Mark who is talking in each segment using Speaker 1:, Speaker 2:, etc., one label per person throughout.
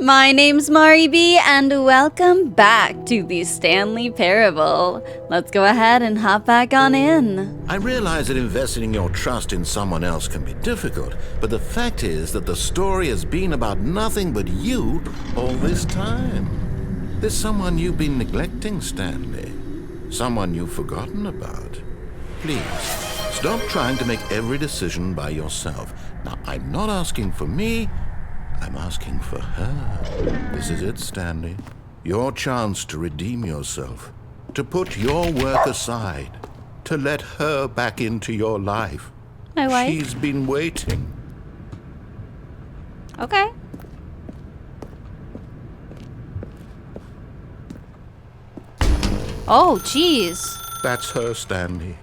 Speaker 1: My name's Mari B, and welcome back to the Stanley Parable. Let's go ahead and hop back on in.
Speaker 2: I realize that investing your trust in someone else can be difficult, but the fact is that the story has been about nothing but you all this time. There's someone you've been neglecting, Stanley. Someone you've forgotten about. Please, stop trying to make every decision by yourself. Now, I'm not asking for me, I'm asking for her. This is it, Stanley. Your chance to redeem yourself, to put your work aside, to let her back into your life.
Speaker 1: My wife?
Speaker 2: She's been waiting.
Speaker 1: Okay. Oh, jeez.
Speaker 2: That's her, Stanley.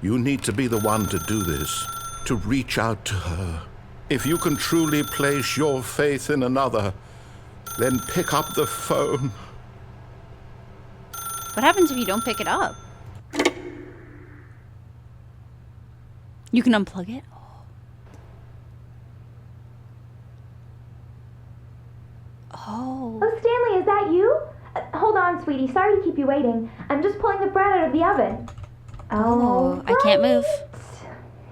Speaker 2: You need to be the one to do this, to reach out to her. If you can truly place your faith in another, then pick up the phone.
Speaker 1: What happens if you don't pick it up? You can unplug it? Oh.
Speaker 3: Oh, Stanley, is that you? Hold on, sweetie. Sorry to keep you waiting. I'm just pulling the bread out of the oven.
Speaker 1: Oh, I can't move.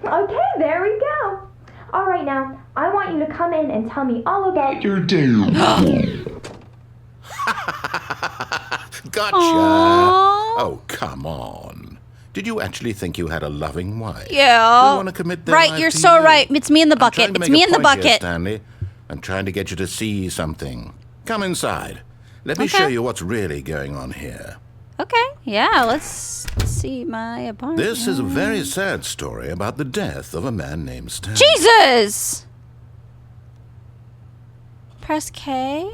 Speaker 3: Okay, there we go. All right, now, I want you to come in and tell me all about your day.
Speaker 2: Gotcha!
Speaker 1: Aww.
Speaker 2: Oh, come on. Did you actually think you had a loving wife?
Speaker 1: Yeah.
Speaker 2: We want to commit their
Speaker 1: Right,
Speaker 2: life
Speaker 1: you're
Speaker 2: to
Speaker 1: so
Speaker 2: you.
Speaker 1: right. It's me in the
Speaker 2: I'm
Speaker 1: bucket.
Speaker 2: trying to
Speaker 1: It's
Speaker 2: make
Speaker 1: me
Speaker 2: a
Speaker 1: in the
Speaker 2: point here,
Speaker 1: bucket.
Speaker 2: Stanley. I'm trying to get you to see something. Come inside. Let me
Speaker 1: Okay.
Speaker 2: show you what's really going on here.
Speaker 1: Okay, yeah, let's see my apartment.
Speaker 2: This is a very sad story about the death of a man named Stanley.
Speaker 1: Jesus! Press K.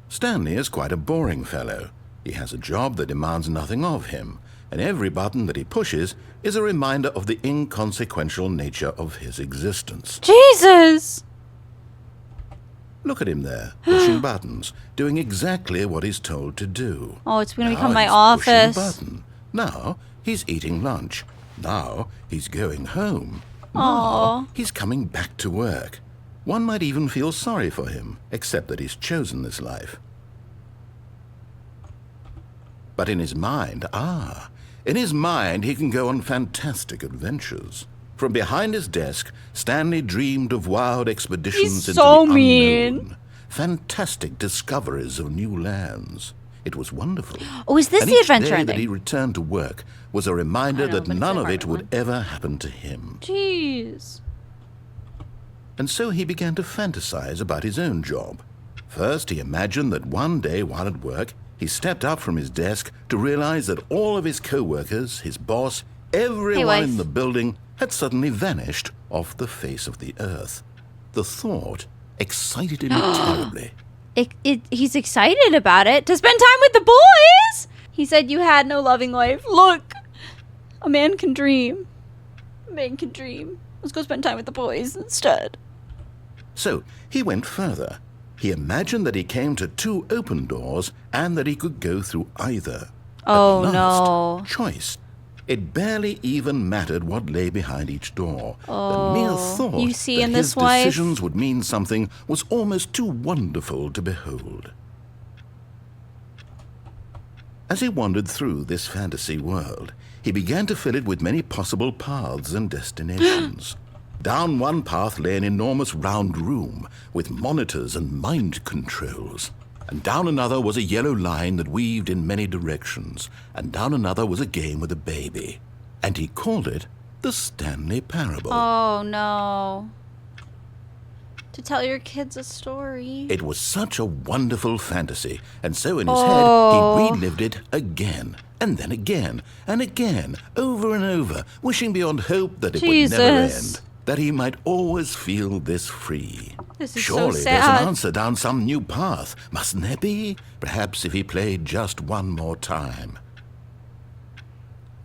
Speaker 2: Stanley is quite a boring fellow. He has a job that demands nothing of him, and every button that he pushes is a reminder of the inconsequential nature of his existence.
Speaker 1: Jesus!
Speaker 2: Look at him there, pushing buttons, doing exactly what he's told to do.
Speaker 1: Oh, it's gonna
Speaker 2: Now
Speaker 1: become my
Speaker 2: he's pushing a
Speaker 1: office.
Speaker 2: button. Now he's eating lunch. Now he's going home.
Speaker 1: Aw.
Speaker 2: Now he's coming back to work. One might even feel sorry for him, except that he's chosen this life. But in his mind, he can go on fantastic adventures. From behind his desk, Stanley dreamed of wild expeditions
Speaker 1: He's
Speaker 2: into
Speaker 1: so
Speaker 2: the
Speaker 1: mean.
Speaker 2: unknown, fantastic discoveries of new lands. It was wonderful.
Speaker 1: Oh, is this
Speaker 2: And
Speaker 1: the
Speaker 2: each
Speaker 1: adventure
Speaker 2: day that
Speaker 1: ending?
Speaker 2: he returned to work was a reminder
Speaker 1: I know,
Speaker 2: that
Speaker 1: but it's
Speaker 2: none
Speaker 1: a
Speaker 2: of
Speaker 1: hard
Speaker 2: it would
Speaker 1: one.
Speaker 2: ever happen to him.
Speaker 1: Jeez.
Speaker 2: And so he began to fantasize about his own job. First, he imagined that one day while at work, he stepped up from his desk to realize that all of his co-workers, his boss, everyone
Speaker 1: wife.
Speaker 2: in the building had suddenly vanished off the face of the earth. The thought excited him terribly.
Speaker 1: He's excited about it. To spend time with the boys! He said you had no loving life. Look! A man can dream. A man can dream. Let's go spend time with the boys instead.
Speaker 2: So he went further. He imagined that he came to two open doors and that he could go through either.
Speaker 1: Oh,
Speaker 2: At last,
Speaker 1: no.
Speaker 2: Choice. It barely even mattered what lay behind each door.
Speaker 1: Oh,
Speaker 2: the mere thought
Speaker 1: you see
Speaker 2: that
Speaker 1: in
Speaker 2: his
Speaker 1: this wife?
Speaker 2: decisions would mean something was almost too wonderful to behold. As he wandered through this fantasy world, he began to fill it with many possible paths and destinations. Down one path lay an enormous round room with monitors and mind controls. And down another was a yellow line that weaved in many directions. And down another was a game with a baby. And he called it the Stanley Parable.
Speaker 1: Oh, no. To tell your kids a story.
Speaker 2: It was such a wonderful fantasy, and so in his
Speaker 1: Oh.
Speaker 2: head he relived it again, and then again, and again, over and over, wishing beyond hope that it would never
Speaker 1: Jesus.
Speaker 2: end, that he might always feel this free.
Speaker 1: This is
Speaker 2: Surely
Speaker 1: so
Speaker 2: there's
Speaker 1: sad.
Speaker 2: an answer down some new path, mustn't there be? Perhaps if he played just one more time.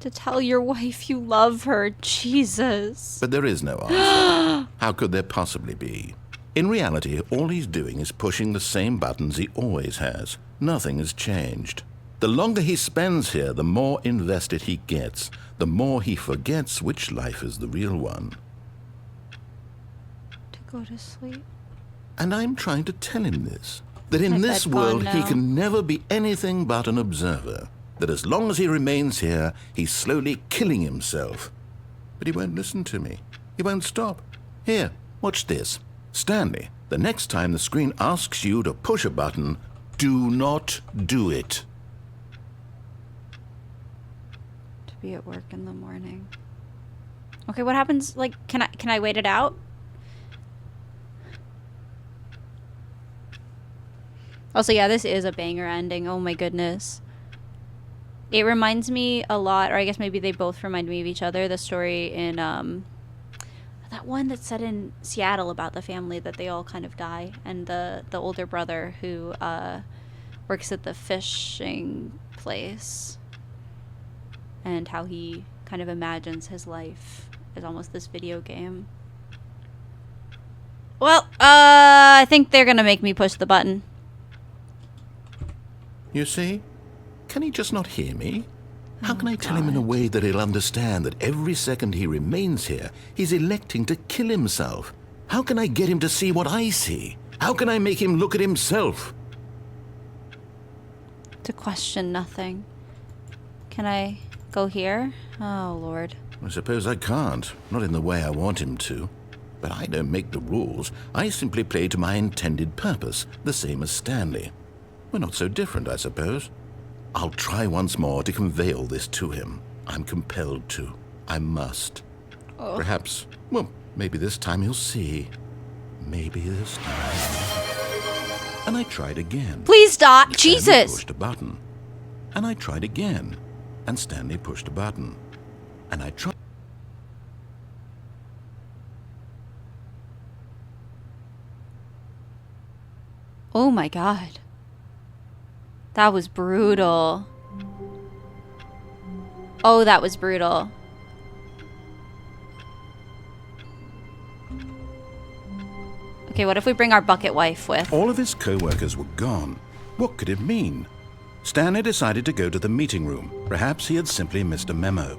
Speaker 1: To tell your wife you love her. Jesus.
Speaker 2: But there is no answer. How could there possibly be? In reality, all he's doing is pushing the same buttons he always has. Nothing has changed. The longer he spends here, the more invested he gets, the more he forgets which life is the real one.
Speaker 1: To go to sleep.
Speaker 2: And I'm trying to tell him this. That in
Speaker 1: I
Speaker 2: this
Speaker 1: bet
Speaker 2: world
Speaker 1: God,
Speaker 2: he
Speaker 1: no.
Speaker 2: can never be anything but an observer. That as long as he remains here, he's slowly killing himself. But he won't listen to me. He won't stop. Here, watch this. Stanley, the next time the screen asks you to push a button, do not do it.
Speaker 1: To be at work in the morning. Okay, what happens? Like, can I wait it out? Also, yeah, this is a banger ending. Oh my goodness. It reminds me a lot, or I guess maybe they both remind me of each other. The story in that one that's set in Seattle about the family that they all kind of die, and the older brother who works at the fishing place, and how he kind of imagines his life as almost this video game. Well, I think they're gonna make me push the button.
Speaker 2: You see? Can he just not hear me? How can I tell him in a
Speaker 1: God.
Speaker 2: way that he'll understand that every second he remains here, he's electing to kill himself? How can I get him to see what I see? How can I make him look at himself?
Speaker 1: To question nothing. Can I go here? Oh, Lord.
Speaker 2: I suppose I can't, not in the way I want him to. But I don't make the rules. I simply play to my intended purpose, the same as Stanley. We're not so different, I suppose. I'll try once more to convey all this to him. I'm compelled to. I must.
Speaker 1: Oh.
Speaker 2: Perhaps, well, maybe this time he'll see. Maybe this time. And I tried again.
Speaker 1: Please stop!
Speaker 2: Stanley
Speaker 1: Jesus!
Speaker 2: pushed a button. And I tried again. And Stanley pushed a button. And I tried.
Speaker 1: Oh my God. That was brutal. Oh, that was brutal. Okay, what if we bring our bucket wife with?
Speaker 2: All of his co-workers were gone. What could it mean? Stanley decided to go to the meeting room. Perhaps he had simply missed a memo.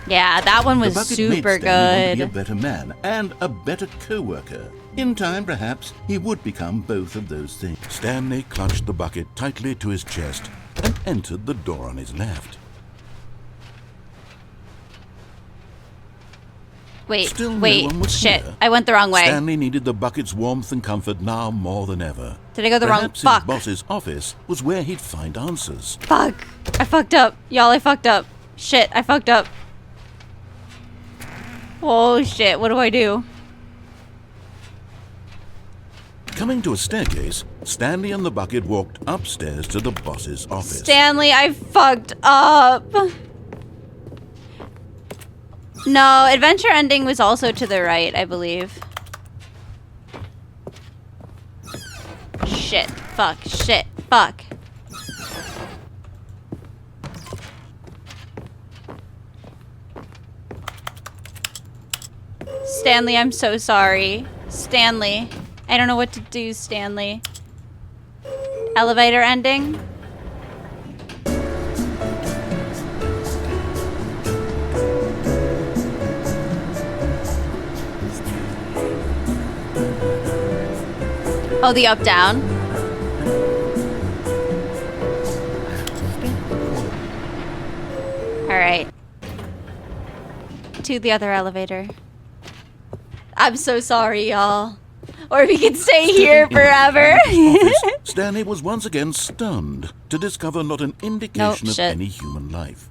Speaker 1: Yeah, that one was
Speaker 2: The bucket
Speaker 1: super
Speaker 2: made Stanley want to be a
Speaker 1: good.
Speaker 2: better man and a better co-worker. In time, perhaps, he would become both of those things. Stanley clutched the bucket tightly to his chest and entered the door on his left.
Speaker 1: Wait,
Speaker 2: Still no
Speaker 1: wait,
Speaker 2: one was
Speaker 1: shit.
Speaker 2: here.
Speaker 1: I went the wrong way.
Speaker 2: Stanley needed the bucket's warmth and comfort now more than ever.
Speaker 1: Did I go the wrong?
Speaker 2: Perhaps
Speaker 1: Fuck.
Speaker 2: his boss's office was where he'd find answers.
Speaker 1: Fuck. I fucked up. Y'all, I fucked up. Shit, I fucked up. Oh shit, what do I do?
Speaker 2: Coming to a staircase, Stanley and the bucket walked upstairs to the boss's office.
Speaker 1: Stanley, I fucked up. No, adventure ending was also to the right, I believe. Shit, fuck, shit, fuck. Stanley, I'm so sorry. Stanley, I don't know what to do, Stanley. Elevator ending? Oh, the up down. All right. To the other elevator. I'm so sorry, y'all. Or we can stay here forever.
Speaker 2: Office, Stanley was once again stunned to discover not an indication of
Speaker 1: shit.
Speaker 2: any human life.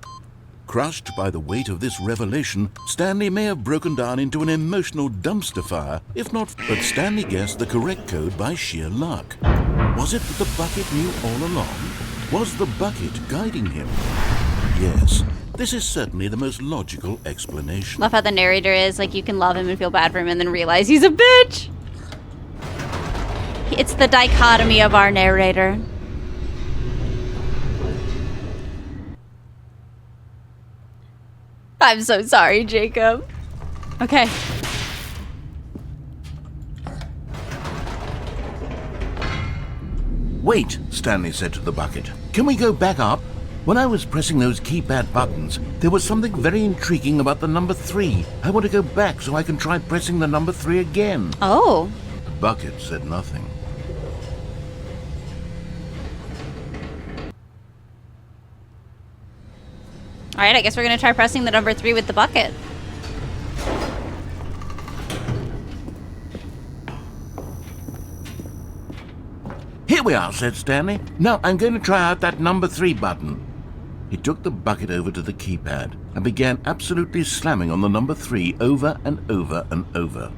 Speaker 2: Crushed by the weight of this revelation, Stanley may have broken down into an emotional dumpster fire, if not. But Stanley guessed the correct code by sheer luck. Was it that the bucket knew all along? Was the bucket guiding him? Yes, this is certainly the most logical explanation.
Speaker 1: Love how the narrator is like, you can love him and feel bad for him and then realize he's a bitch. It's the dichotomy of our narrator. I'm so sorry, Jacob. Okay.
Speaker 2: Wait, Stanley said to the bucket. Can we go back up? When I was pressing those keypad buttons, there was something very intriguing about the number 3. I want to go back so I can try pressing the number 3 again.
Speaker 1: Oh.
Speaker 2: The bucket said nothing.
Speaker 1: Alright, I guess we're gonna try pressing the number 3 with the bucket.
Speaker 2: Here we are, said Stanley. Now I'm going to try out that number 3 button. He took the bucket over to the keypad and began absolutely slamming on the number 3 over and over and over.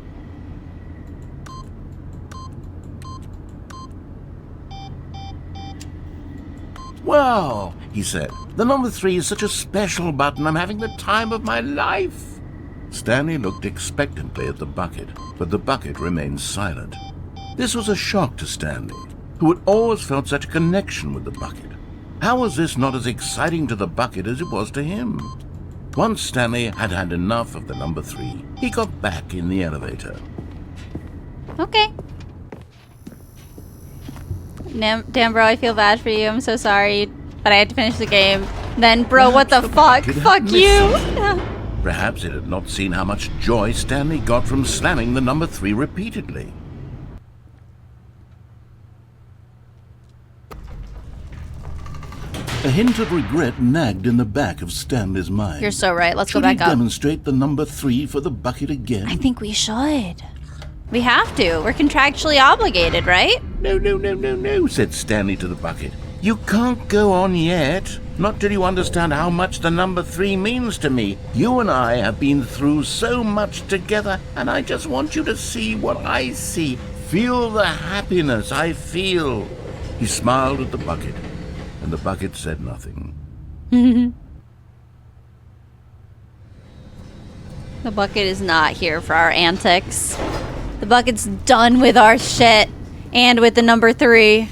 Speaker 2: Well, he said, the number 3 is such a special button. I'm having the time of my life. Stanley looked expectantly at the bucket, but the bucket remained silent. This was a shock to Stanley, who had always felt such a connection with the bucket. How was this not as exciting to the bucket as it was to him? Once Stanley had had enough of the number 3, he got back in the elevator.
Speaker 1: Okay. Damn, bro, I feel bad for you. I'm so sorry, but I had to finish the game. Then, bro, what the fuck? Fuck you!
Speaker 2: Perhaps it had not seen how much joy Stanley got from slamming the number 3 repeatedly. A hint of regret nagged in the back of Stanley's mind.
Speaker 1: You're so right. Let's go
Speaker 2: Should he
Speaker 1: back up.
Speaker 2: demonstrate the number 3 for the bucket again?
Speaker 1: I think we should. We have to. We're contractually obligated, right?
Speaker 2: No, said Stanley to the bucket. You can't go on yet. Not till you understand how much the number 3 means to me. You and I have been through so much together, and I just want you to see what I see. Feel the happiness I feel. He smiled at the bucket, and the bucket said nothing.
Speaker 1: The bucket is not here for our antics. The bucket's done with our shit. And with the number 3.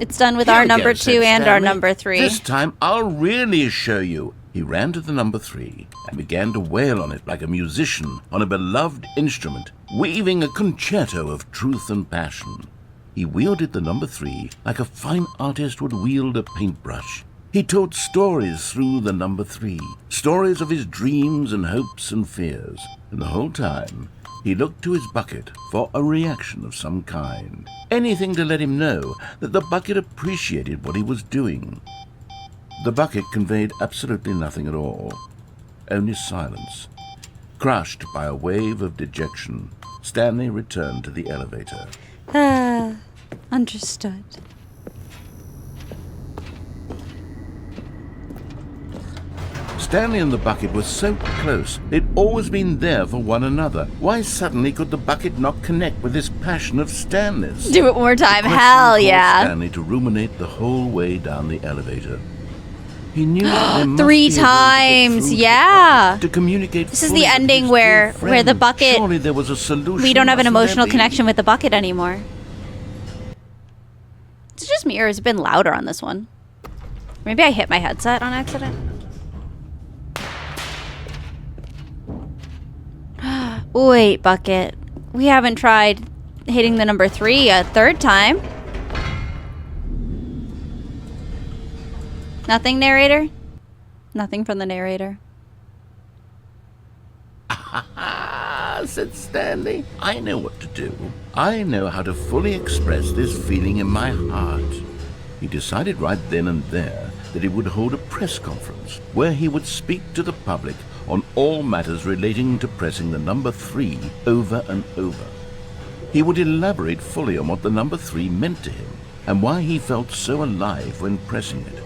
Speaker 1: It's done with our number 2 and our number 3.
Speaker 2: This time I'll really show you. He ran to the number 3 and began to wail on it like a musician on a beloved instrument, weaving a concerto of truth and passion. He wielded the number 3 like a fine artist would wield a paintbrush. He told stories through the number 3, stories of his dreams and hopes and fears, and the whole time he looked to his bucket for a reaction of some kind. Anything to let him know that the bucket appreciated what he was doing. The bucket conveyed absolutely nothing at all, only silence. Crushed by a wave of dejection, Stanley returned to the elevator.
Speaker 1: Understood.
Speaker 2: Stanley and the bucket were so close. They'd always been there for one another. Why suddenly could the bucket not connect with this passion of Stanley's?
Speaker 1: Do it one more time.
Speaker 2: The question
Speaker 1: Hell
Speaker 2: caused
Speaker 1: yeah.
Speaker 2: Stanley to ruminate the whole way down the elevator. He knew there must
Speaker 1: 3
Speaker 2: be a way to get
Speaker 1: times.
Speaker 2: through
Speaker 1: Yeah.
Speaker 2: to communicate.
Speaker 1: This is
Speaker 2: fully
Speaker 1: the
Speaker 2: with
Speaker 1: ending
Speaker 2: his
Speaker 1: where
Speaker 2: dear
Speaker 1: the
Speaker 2: friend.
Speaker 1: bucket.
Speaker 2: Surely there was a solution.
Speaker 1: We don't have an
Speaker 2: mustn't there
Speaker 1: emotional
Speaker 2: be?
Speaker 1: connection with the bucket anymore. Is it just me or has it been louder on this one? Maybe I hit my headset on accident. Wait, bucket. We haven't tried hitting the number 3 a third time. Nothing, narrator? Nothing from the narrator.
Speaker 2: Said Stanley. I know what to do. I know how to fully express this feeling in my heart. He decided right then and there that he would hold a press conference where he would speak to the public on all matters relating to pressing the number 3 over and over. He would elaborate fully on what the number 3 meant to him and why he felt so alive when pressing it.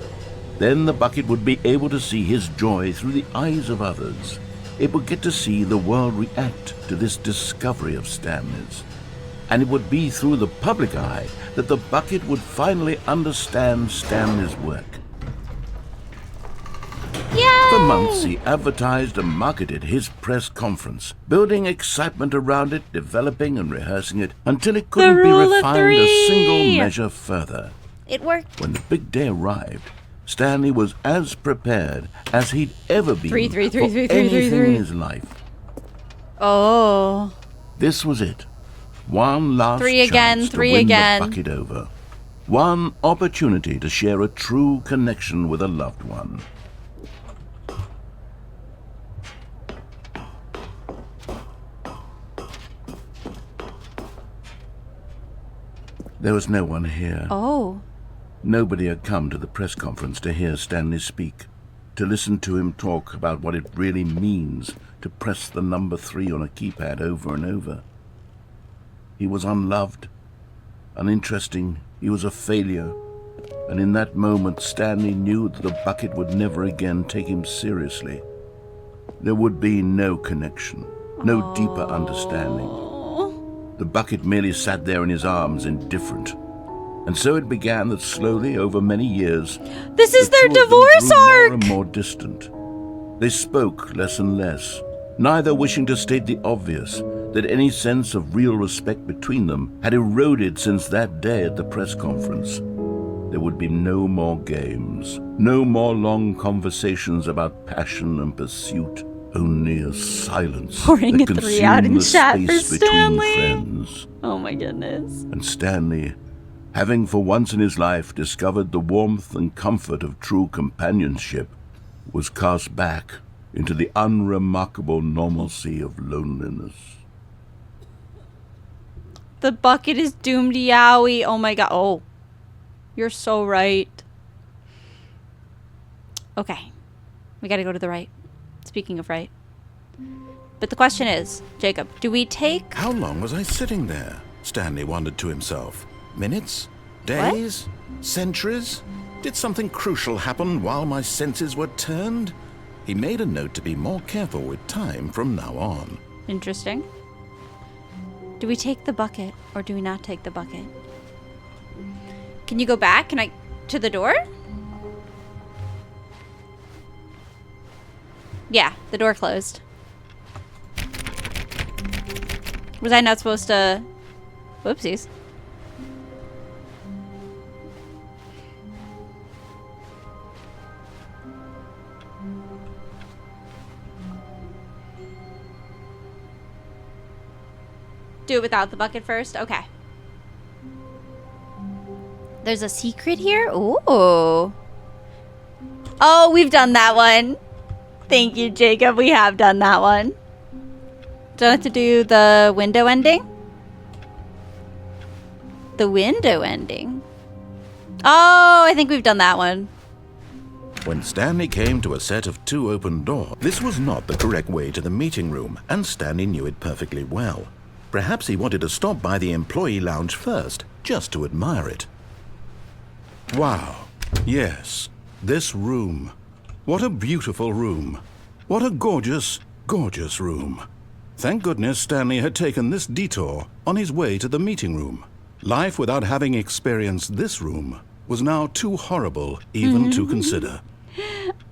Speaker 2: Then the bucket would be able to see his joy through the eyes of others. It would get to see the world react to this discovery of Stanley's. And it would be through the public eye that the bucket would finally understand Stanley's work.
Speaker 1: Yay!
Speaker 2: For months, he advertised and marketed his press conference, building excitement around it, developing and rehearsing it, until it couldn't be
Speaker 1: rule of
Speaker 2: refined
Speaker 1: 3.
Speaker 2: a single measure further.
Speaker 1: It worked.
Speaker 2: When the big day arrived, Stanley was as prepared as he'd ever been
Speaker 1: Three,
Speaker 2: for
Speaker 1: three, three, three,
Speaker 2: anything
Speaker 1: three.
Speaker 2: in his life.
Speaker 1: Oh.
Speaker 2: This was it. One last
Speaker 1: 3 again,
Speaker 2: chance
Speaker 1: 3
Speaker 2: to win
Speaker 1: again.
Speaker 2: the bucket over. One opportunity to share a true connection with a loved one. There was no one here.
Speaker 1: Oh.
Speaker 4: Nobody had come to the press conference to hear Stanley speak, to listen to him talk about what it really means to press the number 3 on a keypad over and over. He was unloved, uninteresting, he was a failure, and in that moment Stanley knew that the bucket would never again take him seriously. There would be no connection, no deeper understanding. The bucket merely sat there in his arms, indifferent. And so it began that slowly, over many years,
Speaker 1: this is their
Speaker 4: the two of them
Speaker 1: divorce
Speaker 4: grew
Speaker 1: arc!
Speaker 4: more and more distant. They spoke less and less, neither wishing to state the obvious, that any sense of real respect between them had eroded since that day at the press conference. There would be no more games, no more long conversations about passion and pursuit, only a silence
Speaker 1: Pouring
Speaker 4: that
Speaker 1: a 3 out in
Speaker 4: consumed the
Speaker 1: chat for
Speaker 4: space between
Speaker 1: Stanley.
Speaker 4: friends.
Speaker 1: Oh my goodness.
Speaker 4: And Stanley, having for once in his life discovered the warmth and comfort of true companionship, was cast back into the unremarkable normalcy of loneliness.
Speaker 1: The bucket is doomed Yowie. Oh my god. Oh. You're so right. Okay. We gotta go to the right. Speaking of right. But the question is, Jacob, do we take...
Speaker 2: How long was I sitting there? Stanley wondered to himself. Minutes? Days? Centuries? Did something crucial happen while my senses were turned? He made a note to be more careful with time from now on.
Speaker 1: Interesting. Do we take the bucket or do we not take the bucket? Can you go back? Can I... to the door? Yeah, the door closed. Was I not supposed to... Whoopsies. Do it without the bucket first? Okay. There's a secret here? Ooh. Oh, we've done that one. Thank you, Jacob. We have done that one. Do I have to do the window ending? The window ending. Oh, I think we've done that one.
Speaker 2: When Stanley came to a set of 2 open doors, this was not the correct way to the meeting room, and Stanley knew it perfectly well. Perhaps he wanted to stop by the employee lounge first, just to admire it. Wow. Yes, this room. What a beautiful room. What a gorgeous, gorgeous room. Thank goodness Stanley had taken this detour on his way to the meeting room. Life without having experienced this room was now too horrible even to consider.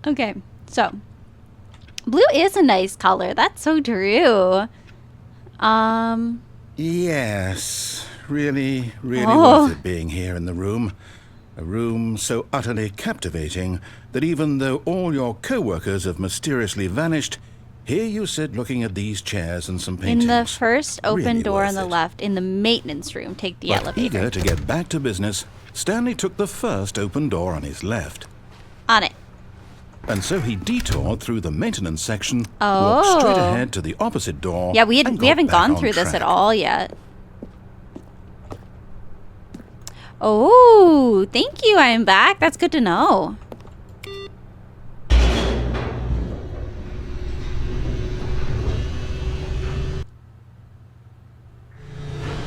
Speaker 1: Okay, so blue is a nice color. That's so true.
Speaker 2: Yes, really worth it being here in the room. A room so utterly captivating that even though all your co-workers have mysteriously vanished, here you sit looking at these chairs and some paintings.
Speaker 1: In the first open
Speaker 2: Really
Speaker 1: door
Speaker 2: worth
Speaker 1: on the
Speaker 2: it.
Speaker 1: left, in the maintenance room, take the
Speaker 2: But
Speaker 1: elevator.
Speaker 2: eager to get back to business, Stanley took the first open door on his left.
Speaker 1: On it.
Speaker 2: And so he detoured through the maintenance section, walked straight
Speaker 1: Oh.
Speaker 2: ahead to the opposite door.
Speaker 1: Yeah, we
Speaker 2: and got
Speaker 1: haven't
Speaker 2: back
Speaker 1: gone
Speaker 2: on
Speaker 1: through this at
Speaker 2: track.
Speaker 1: all yet. Oh, thank you. I'm back. That's good to know.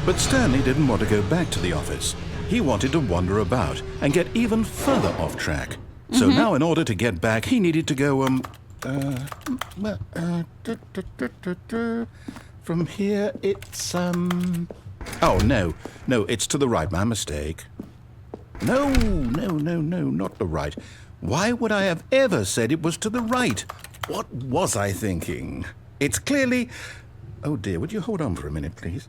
Speaker 2: But Stanley didn't want to go back to the office. He wanted to wander about and get even further off track. So now in order to get back, he needed to go, from here it's, oh, no, it's to the right, my mistake. No, not the right. Why would I have ever said it was to the right? What was I thinking? It's clearly... Oh dear, would you hold on for a minute, please?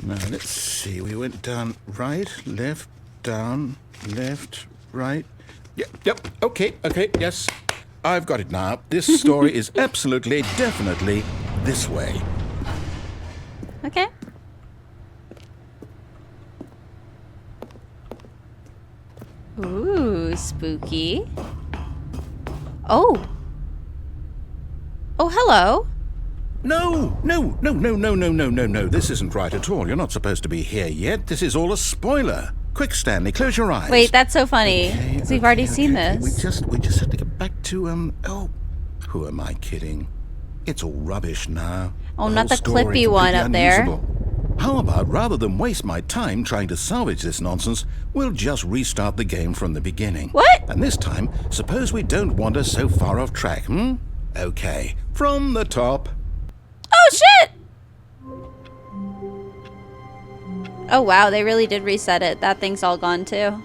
Speaker 2: Now, let's see. We went down right, left, down, left, right. Yep, okay, yes. I've got it now. This story is absolutely, definitely this way.
Speaker 1: Okay. Ooh, spooky. Oh. Oh, hello.
Speaker 2: No, no, no, no, no, no, no, no, no. This isn't right at all. You're not supposed to be here yet. This is all a spoiler. Quick, Stanley, close your eyes.
Speaker 1: Wait, that's so funny. 'Cause we've already seen this.
Speaker 2: We just have to get back to, oh, who am I kidding? It's all rubbish now.
Speaker 1: Oh,
Speaker 2: The
Speaker 1: not
Speaker 2: whole
Speaker 1: the
Speaker 2: story
Speaker 1: clippy one
Speaker 2: completely
Speaker 1: up there.
Speaker 2: unusable. How about, rather than waste my time trying to salvage this nonsense, we'll just restart the game from the beginning.
Speaker 1: What?
Speaker 2: And this time, suppose we don't wander so far off track, hmm? Okay, from the top.
Speaker 1: Oh, shit! Oh, wow, they really did reset it. That thing's all gone, too.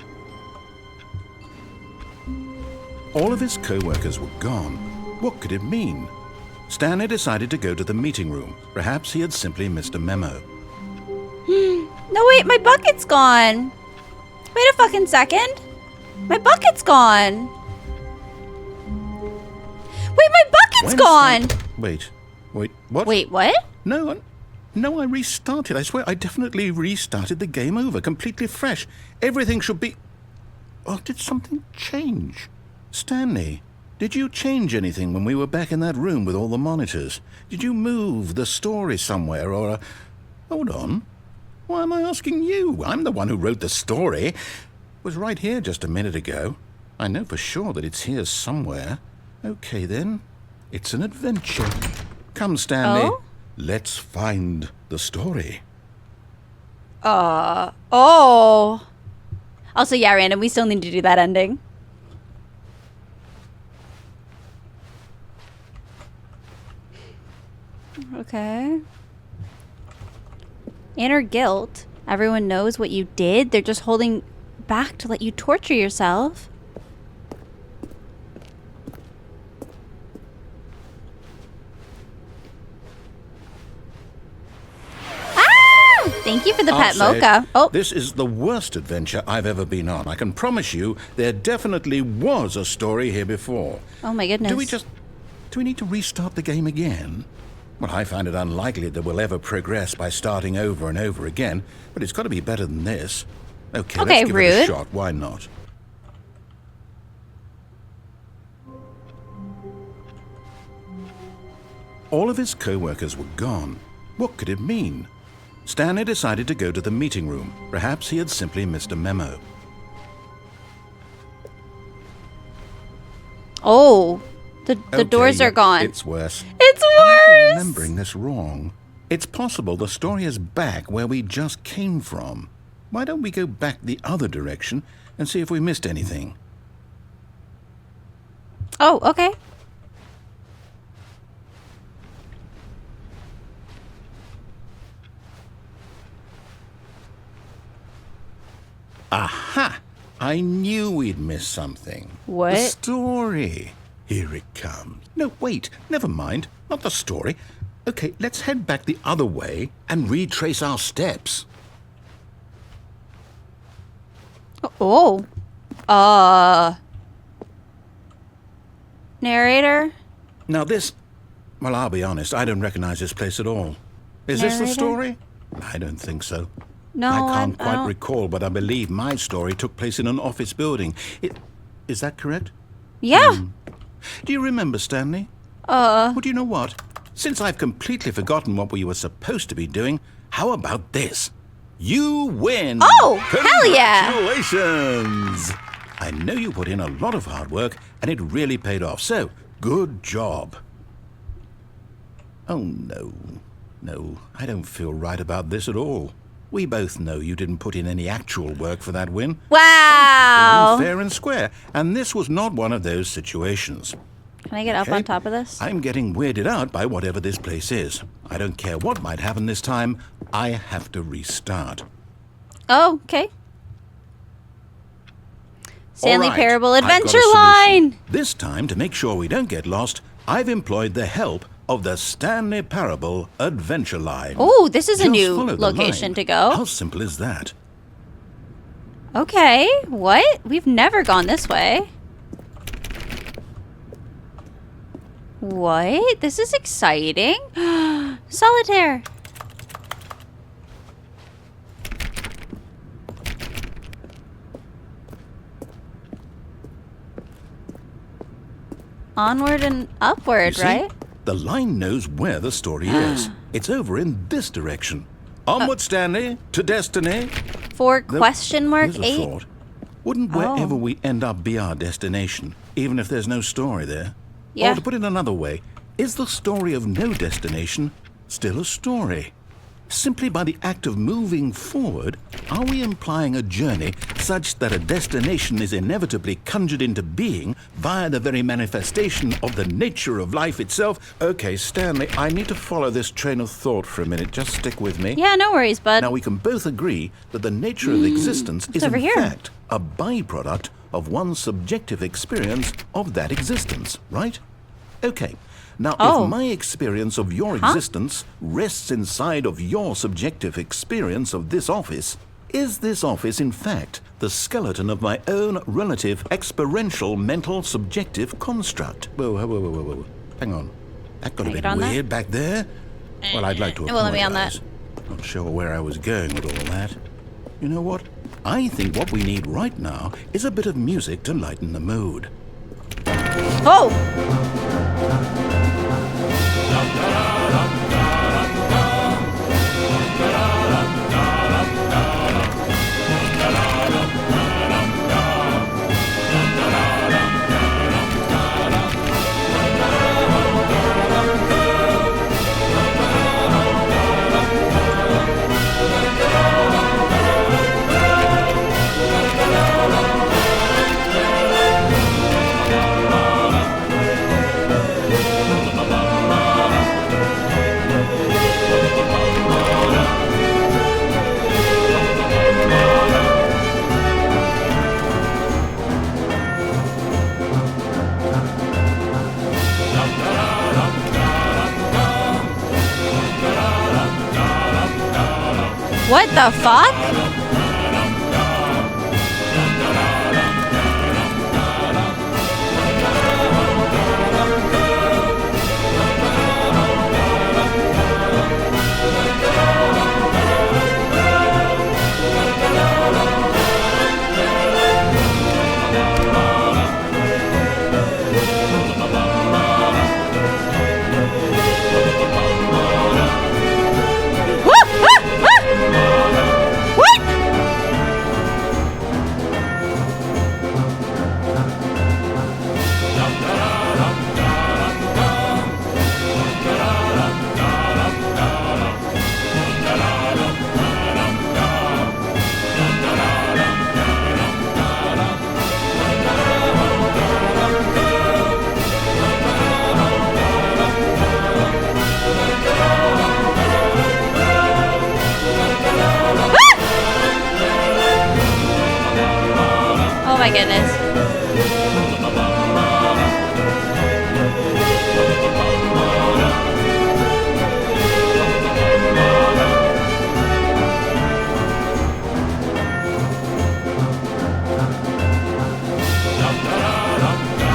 Speaker 2: All of his co-workers were gone. What could it mean? Stanley decided to go to the meeting room. Perhaps he had simply missed a memo.
Speaker 1: No, wait, my bucket's gone. Wait a fucking second. My bucket's gone. Wait, my bucket's gone!
Speaker 2: Wait, what?
Speaker 1: Wait, what?
Speaker 2: No, I restarted. I swear, I definitely restarted the game over, completely fresh. Everything should be... Oh, did something change? Stanley, did you change anything when we were back in that room with all the monitors? Did you move the story somewhere, or... Hold on. Why am I asking you? I'm the one who wrote the story. It was right here just a minute ago. I know for sure that it's here somewhere. Okay, then. It's an adventure. Come, Stanley.
Speaker 1: Oh?
Speaker 2: Let's find the story.
Speaker 1: Oh. Also, yeah, random, we still need to do that ending. Okay. Inner guilt. Everyone knows what you did. They're just holding back to let you torture yourself. Ah! Thank you for the pet
Speaker 2: I'll say
Speaker 1: mocha.
Speaker 2: it,
Speaker 1: Oh,
Speaker 2: This is the worst adventure I've ever been on. I can promise you there definitely was a story here before.
Speaker 1: oh my goodness.
Speaker 2: Do we need to restart the game again? Well, I find it unlikely that we'll ever progress by starting over and over again, but it's got to be better than this. Okay,
Speaker 1: Okay,
Speaker 2: let's give it
Speaker 1: rude.
Speaker 2: a shot. Why not? All of his co-workers were gone. What could it mean? Stanley decided to go to the meeting room. Perhaps he had simply missed a memo.
Speaker 1: Oh, the
Speaker 2: Okay,
Speaker 1: doors are
Speaker 2: yep,
Speaker 1: gone.
Speaker 2: It's worse.
Speaker 1: It's
Speaker 2: I'm
Speaker 1: worse.
Speaker 2: remembering this wrong. It's possible the story is back where we just came from. Why don't we go back the other direction and see if we missed anything?
Speaker 1: Oh, okay.
Speaker 2: Aha! I knew we'd miss something.
Speaker 1: What?
Speaker 2: The story. Here it comes. No, wait. Never mind. Not the story. Okay, let's head back the other way and retrace our steps.
Speaker 1: Oh. Narrator?
Speaker 2: Now this... Well, I'll be honest. I don't recognize this place at all. Is this the
Speaker 1: Narrator?
Speaker 2: story? I don't think so.
Speaker 1: No,
Speaker 2: I can't
Speaker 1: I
Speaker 2: quite
Speaker 1: don't-
Speaker 2: recall, but I believe my story took place in an office building. Is that correct?
Speaker 1: Yeah.
Speaker 2: Do you remember, Stanley? Well, do you know what? Since I've completely forgotten what we were supposed to be doing, how about this? You win!
Speaker 1: Oh, hell yeah!
Speaker 2: Congratulations! I know you put in a lot of hard work, and it really paid off, so good job. Oh, no. No, I don't feel right about this at all. We both know you didn't put in any actual work for that win.
Speaker 1: Wow.
Speaker 2: Fair and square, and this was not one of those situations.
Speaker 1: Can I get up
Speaker 2: Okay?
Speaker 1: on top of this?
Speaker 2: I'm getting weirded out by whatever this place is. I don't care what might happen this time. I have to restart.
Speaker 1: Oh, okay. Stanley
Speaker 2: All right,
Speaker 1: Parable
Speaker 2: I've got a
Speaker 1: Adventure
Speaker 2: solution.
Speaker 1: Line.
Speaker 2: This time, to make sure we don't get lost, I've employed the help of the Stanley Parable Adventure Line.
Speaker 1: Oh, this is a
Speaker 2: Just
Speaker 1: new
Speaker 2: follow the
Speaker 1: location
Speaker 2: line.
Speaker 1: to go.
Speaker 2: How simple is that?
Speaker 1: Okay. What? We've never gone this way. What? This is exciting. Solitaire. Onward and upward,
Speaker 2: You see?
Speaker 1: right?
Speaker 5: The line knows where the story is. It's over in this direction. Onward, Stanley, to destiny.
Speaker 1: For question mark
Speaker 5: Here's a
Speaker 1: 8?
Speaker 5: thought. Wouldn't wherever we end up be our destination, even if there's no story there?
Speaker 1: Yeah.
Speaker 5: Or to put it another way, is the story of no destination still a story? Simply by the act of moving forward, are we implying a journey such that a destination is inevitably conjured into being via the very manifestation of the nature of life itself? Okay, Stanley, I need to follow this train of thought for a minute. Just stick with me.
Speaker 1: Yeah, no worries, bud.
Speaker 5: Now, we can both agree that the nature of existence is
Speaker 1: over
Speaker 5: in
Speaker 1: here?
Speaker 5: fact a byproduct of one's subjective experience of that existence, right? Okay. Now, if my experience of your existence rests inside of your subjective experience of this office, is this office, in fact, the skeleton of my own relative experiential mental subjective construct? Whoa. Hang on. That got a bit weird back there. Well, I'd like to
Speaker 1: It won't let me on
Speaker 5: apologize. Not sure where I was going with all that. You know what? I think what we need right now is a bit of music to lighten the mood.
Speaker 1: Oh! What the fuck? Oh my goodness.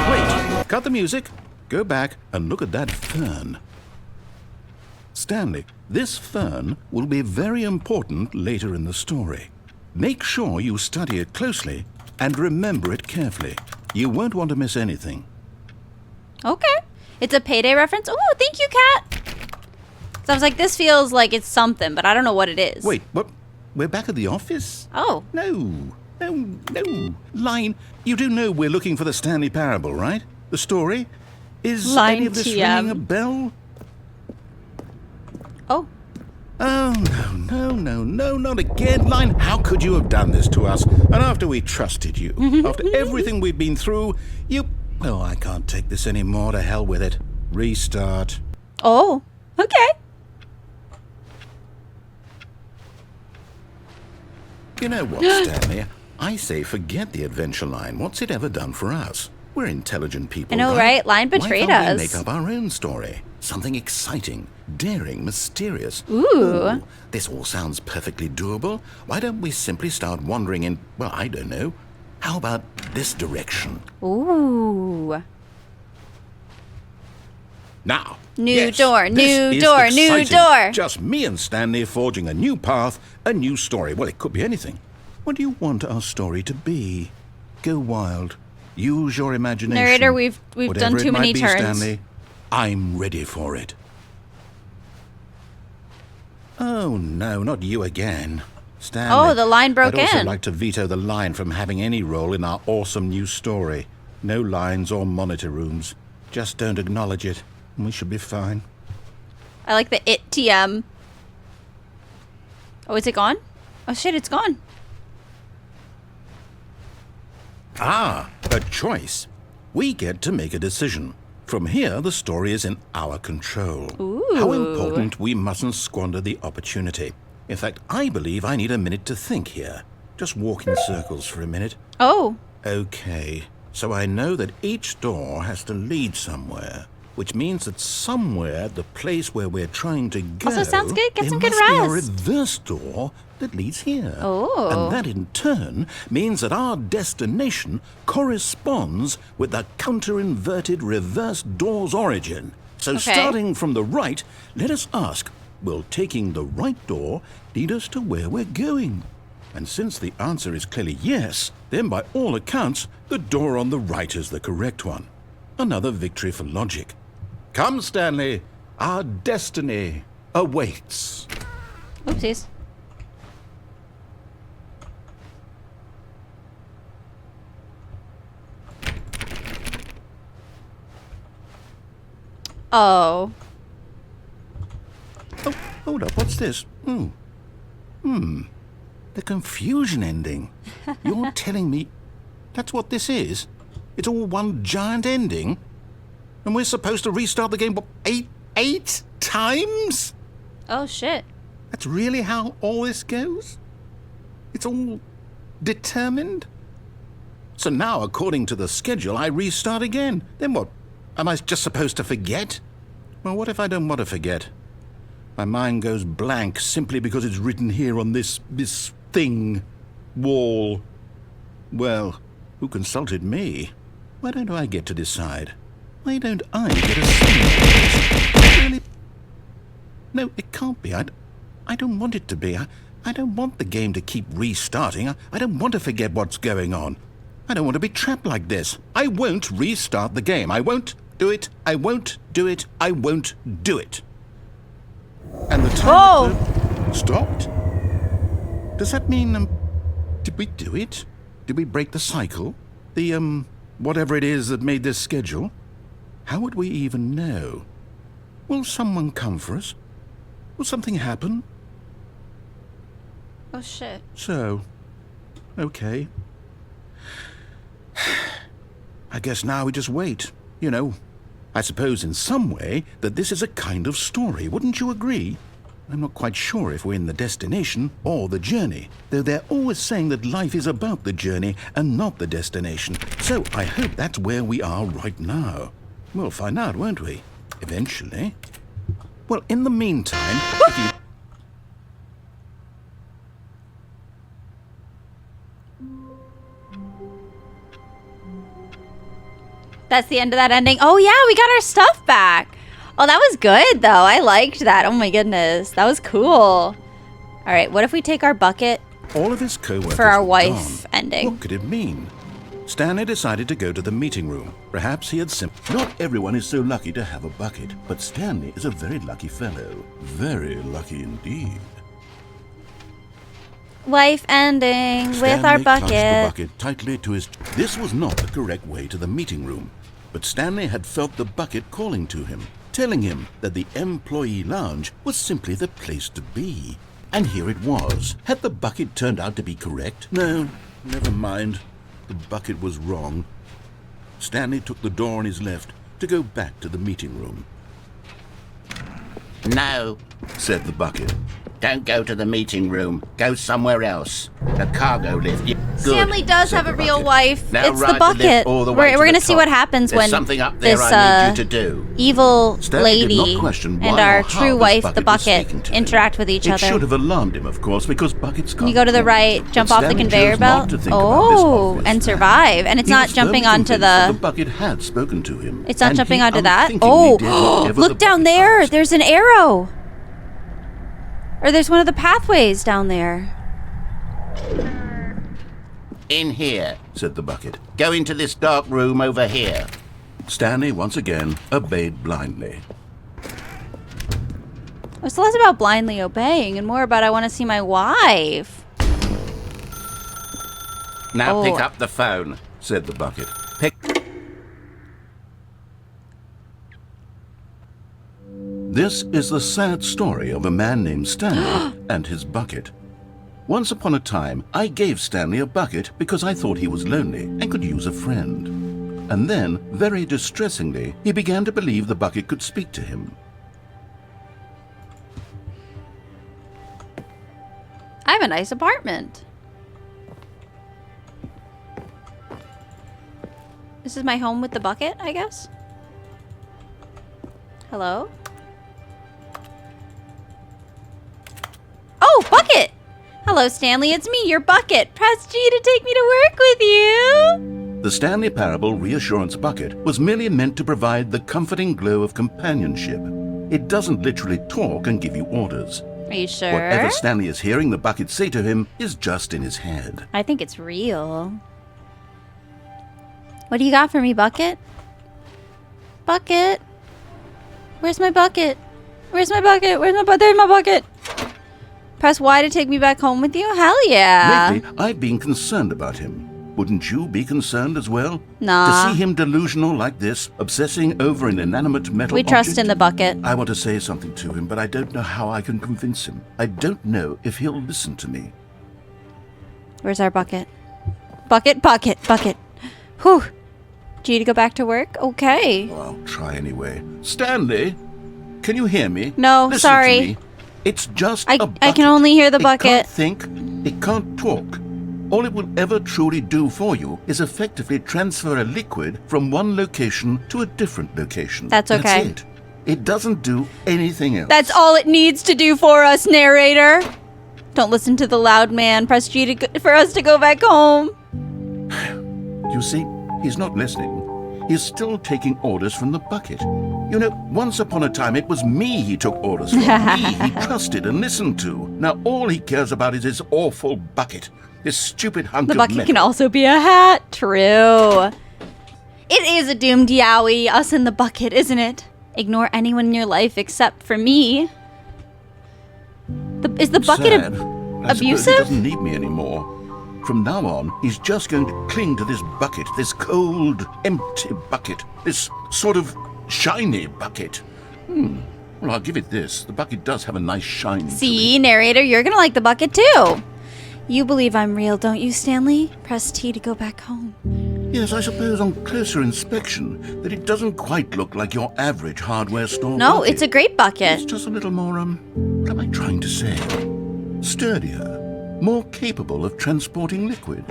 Speaker 5: Wait, cut the music. Go back and look at that fern. Stanley, this fern will be very important later in the story. Make sure you study it closely and remember it carefully. You won't want to miss anything.
Speaker 1: Okay. It's a Payday reference. Oh, thank you, Kat. So I was like, this feels like it's something, but I don't know what it is.
Speaker 5: Wait, what? We're back at the office?
Speaker 1: Oh.
Speaker 5: No. Line, you do know we're looking for the Stanley Parable, right? The story? Is
Speaker 1: Line
Speaker 5: any of this
Speaker 1: TM.
Speaker 5: ringing a bell?
Speaker 1: Oh.
Speaker 5: Oh, no, not again. Line, how could you have done this to us? And after we trusted you, after everything we've been through, you... Oh, I can't take this anymore. To hell with it. Restart.
Speaker 1: Oh. Okay.
Speaker 5: You know what, Stanley? I say forget the adventure line. What's it ever done for us? We're intelligent people,
Speaker 1: I know, right? Line betrayed
Speaker 5: Why can't
Speaker 1: us.
Speaker 5: we make up our own story? Something exciting, daring, mysterious.
Speaker 1: Ooh.
Speaker 5: This all sounds perfectly doable. Why don't we simply start wandering in, well, I don't know. How about this direction?
Speaker 1: Ooh.
Speaker 5: Now.
Speaker 1: New
Speaker 5: yes,
Speaker 1: door,
Speaker 5: this
Speaker 1: new
Speaker 5: is
Speaker 1: door, new
Speaker 5: exciting.
Speaker 1: door.
Speaker 5: Just me and Stanley forging a new path, a new story. Well, it could be anything. What do you want our story to be? Go wild. Use your imagination.
Speaker 1: Narrator, we've
Speaker 5: Whatever
Speaker 1: done
Speaker 5: it
Speaker 1: too
Speaker 5: might
Speaker 1: many
Speaker 5: be,
Speaker 1: turns.
Speaker 5: Stanley, I'm ready for it. Oh, no, not you again. Stanley.
Speaker 1: Oh, the line broke
Speaker 5: I'd also
Speaker 1: in.
Speaker 5: like to veto the line from having any role in our awesome new story. No lines or monitor rooms. Just don't acknowledge it, and we should be fine.
Speaker 1: I like the it TM. Oh, is it gone? Oh shit, it's gone.
Speaker 5: Ah, a choice. We get to make a decision. From here, the story is in our control.
Speaker 1: Ooh.
Speaker 5: How important we mustn't squander the opportunity. In fact, I believe I need a minute to think here. Just walk in circles for a minute.
Speaker 1: Oh.
Speaker 5: Okay, so I know that each door has to lead somewhere, which means that somewhere, the place where we're trying to go,
Speaker 1: Also sounds good. Get some good
Speaker 5: there must be a
Speaker 1: rest.
Speaker 5: reverse door that leads here.
Speaker 1: Oh.
Speaker 5: And that in turn means that our destination corresponds with the counter-inverted reverse door's origin. So starting from the right, let us ask, will taking the right door lead us to where we're going? And since the answer is clearly yes, then by all accounts, the door on the right is the correct one. Another victory for logic. Come, Stanley, our destiny awaits.
Speaker 1: Oopsies. Oh.
Speaker 5: Oh, hold up, what's this? The confusion ending. You're telling me that's what this is? It's all one giant ending? And we're supposed to restart the game, what, eight times?
Speaker 1: Oh shit.
Speaker 5: That's really how all this goes? It's all determined? So now, according to the schedule, I restart again. Then what? Am I just supposed to forget? Well, what if I don't want to forget? My mind goes blank simply because it's written here on this thing, wall. Well, who consulted me? Why don't I get to decide? Why don't I get a say? Really? No, it can't be. I don't want it to be. I don't want the game to keep restarting. I don't want to forget what's going on. I don't want to be trapped like this. I won't restart the game. I won't do it. I won't do it. I won't do it. And the timer stopped? Does that mean, did we do it? Did we break the cycle? The, whatever it is that made this schedule? How would we even know? Will someone come for us? Will something happen?
Speaker 1: Oh shit.
Speaker 5: So, okay. I guess now we just wait, you know. I suppose in some way that this is a kind of story, wouldn't you agree? I'm not quite sure if we're in the destination or the journey, though they're always saying that life is about the journey and not the destination. So I hope that's where we are right now. We'll find out, won't we? Eventually. Well, in the meantime, if you...
Speaker 1: That's the end of that ending. Oh yeah, we got our stuff back. Oh, that was good though. I liked that. Oh my goodness. That was cool. All right, what if we take our bucket
Speaker 5: all of his co-workers
Speaker 1: for our
Speaker 5: were
Speaker 1: wife
Speaker 5: gone?
Speaker 1: ending?
Speaker 5: What could it mean? Stanley decided to go to the meeting room. Perhaps he had simply...
Speaker 4: Not everyone is so lucky to have a bucket, but Stanley is a very lucky fellow. Very lucky indeed.
Speaker 1: Wife ending with
Speaker 4: Stanley
Speaker 1: our
Speaker 4: clutched the
Speaker 1: bucket.
Speaker 4: bucket tightly to his... This was not the correct way to the meeting room, but Stanley had felt the bucket calling to him, telling him that the employee lounge was simply the place to be. And here it was. Had the bucket turned out to be correct? No, never mind. The bucket was wrong. Stanley took the door on his left to go back to the meeting room.
Speaker 6: No,
Speaker 4: Said the bucket.
Speaker 6: don't go to the meeting room. Go somewhere else. The cargo lift. Good,
Speaker 1: Stanley does
Speaker 6: said
Speaker 1: have
Speaker 6: the
Speaker 1: a real
Speaker 6: bucket.
Speaker 1: wife.
Speaker 6: Now
Speaker 1: It's the
Speaker 6: ride
Speaker 1: bucket.
Speaker 6: lift all the way
Speaker 1: We're
Speaker 6: to
Speaker 1: gonna
Speaker 6: the
Speaker 1: see
Speaker 6: top.
Speaker 1: what happens
Speaker 6: There's
Speaker 1: when
Speaker 6: something up there
Speaker 1: this
Speaker 6: I need you to do.
Speaker 1: evil
Speaker 4: Stanley did
Speaker 1: lady
Speaker 4: not question
Speaker 1: and
Speaker 4: why
Speaker 1: our
Speaker 4: or how
Speaker 1: true
Speaker 4: this
Speaker 1: wife, the
Speaker 4: was
Speaker 1: bucket,
Speaker 4: speaking to him.
Speaker 1: interact with each
Speaker 4: It
Speaker 1: other.
Speaker 4: should have alarmed him, of course, because buckets can't
Speaker 1: You go to the
Speaker 4: talk.
Speaker 1: right,
Speaker 4: But
Speaker 1: jump off the
Speaker 4: Stanley
Speaker 1: conveyor
Speaker 4: chose not
Speaker 1: belt.
Speaker 4: to think about this
Speaker 1: Oh,
Speaker 4: obvious
Speaker 1: and
Speaker 4: fact.
Speaker 1: survive. And it's
Speaker 4: He
Speaker 1: not
Speaker 4: was
Speaker 1: jumping
Speaker 4: firmly
Speaker 1: onto
Speaker 4: convinced that
Speaker 1: the...
Speaker 4: bucket had spoken to him.
Speaker 1: It's not
Speaker 4: and
Speaker 1: jumping
Speaker 4: he
Speaker 1: onto that.
Speaker 4: unthinkingly
Speaker 1: Oh,
Speaker 4: did whatever
Speaker 1: look
Speaker 4: the
Speaker 1: down
Speaker 4: bucket
Speaker 1: there.
Speaker 4: asked.
Speaker 1: There's an arrow. Or there's one of the pathways down there.
Speaker 6: In here.
Speaker 4: Said the bucket.
Speaker 6: Go into this dark room over here.
Speaker 4: Stanley once again obeyed blindly.
Speaker 1: It's less about blindly obeying and more about I want to see my wife.
Speaker 6: Now
Speaker 1: Oh.
Speaker 6: pick up the phone.
Speaker 4: Said the bucket.
Speaker 6: Pick.
Speaker 4: This is the sad story of a man named Stanley and his bucket. Once upon a time, I gave Stanley a bucket because I thought he was lonely and could use a friend. And then, very distressingly, he began to believe the bucket could speak to him.
Speaker 1: I have a nice apartment. This is my home with the bucket, I guess. Hello? Oh, bucket! Hello, Stanley, it's me, your bucket. Press G to take me to work with you.
Speaker 4: The Stanley Parable Reassurance Bucket was merely meant to provide the comforting glow of companionship. It doesn't literally talk and give you orders.
Speaker 1: Are you sure?
Speaker 4: Whatever Stanley is hearing the bucket say to him is just in his head.
Speaker 1: I think it's real. What do you got for me, bucket? Bucket? Where's my bucket? Where's my bucket? Where's my bucket? There's my bucket. Press Y to take me back home with you? Hell yeah.
Speaker 4: Lately, I've been concerned about him. Wouldn't you be concerned as well?
Speaker 1: Nah.
Speaker 4: To see him delusional like this, obsessing over an inanimate metal
Speaker 1: We trust
Speaker 4: object?
Speaker 1: in the bucket.
Speaker 4: I want to say something to him, but I don't know how I can convince him. I don't know if he'll listen to me.
Speaker 1: Where's our bucket? Bucket, bucket, bucket. Whew. G to go back to work? Okay.
Speaker 4: Oh, I'll try anyway. Stanley, can you hear me?
Speaker 1: No,
Speaker 4: Listen
Speaker 1: sorry.
Speaker 4: To me. It's just
Speaker 1: I
Speaker 4: a bucket.
Speaker 1: can only hear the
Speaker 4: It
Speaker 1: bucket.
Speaker 4: can't think. It can't talk. All it will ever truly do for you is effectively transfer a liquid from one location to a different location.
Speaker 1: That's okay.
Speaker 4: That's it. It doesn't do anything else.
Speaker 1: That's all it needs to do for us, narrator. Don't listen to the loud man. Press G for us to go back home.
Speaker 4: You see, he's not listening. He's still taking orders from the bucket. You know, once upon a time, it was me he took orders from. Me he trusted and listened to. Now all he cares about is his awful bucket. This stupid hunk
Speaker 1: The
Speaker 4: of
Speaker 1: bucket
Speaker 4: metal.
Speaker 1: can also be a hat. True. It is a doomed yowie, us and the bucket, isn't it? Ignore anyone in your life except for me. Is the bucket
Speaker 4: Sad. I suppose
Speaker 1: abusive?
Speaker 4: he doesn't need me anymore. From now on, he's just going to cling to this bucket, this cold, empty bucket, this sort of shiny bucket. Well, I'll give it this. The bucket does have a nice shine. to
Speaker 1: See,
Speaker 4: it.
Speaker 1: narrator, you're gonna like the bucket too. You believe I'm real, don't you, Stanley? Press T to go back home.
Speaker 4: Yes, I suppose on closer inspection that it doesn't quite look like your average hardware store
Speaker 1: No,
Speaker 4: bucket.
Speaker 1: it's a great
Speaker 4: It's
Speaker 1: bucket.
Speaker 4: just a little more, what am I trying to say? Sturdier, more capable of transporting liquid.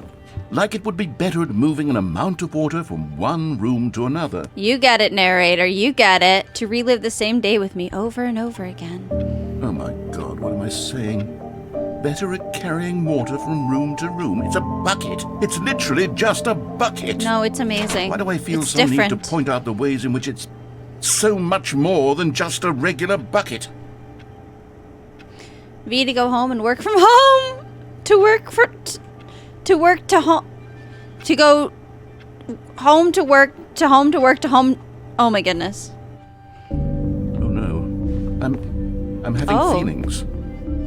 Speaker 4: Like it would be better at moving an amount of water from one room to another.
Speaker 1: You get it, narrator, you get it. To relive the same day with me over and over again.
Speaker 4: Oh my God, what am I saying? Better at carrying water from room to room. It's a bucket. It's literally just a bucket.
Speaker 1: No, it's amazing.
Speaker 4: Why do I feel
Speaker 1: it's
Speaker 4: so need
Speaker 1: different.
Speaker 4: to point out the ways in which it's so much more than just a regular bucket?
Speaker 1: V to go home and work from home. To work for... to work to home... to go... home to work to home to work to home... Oh my goodness.
Speaker 4: Oh no. I'm having feelings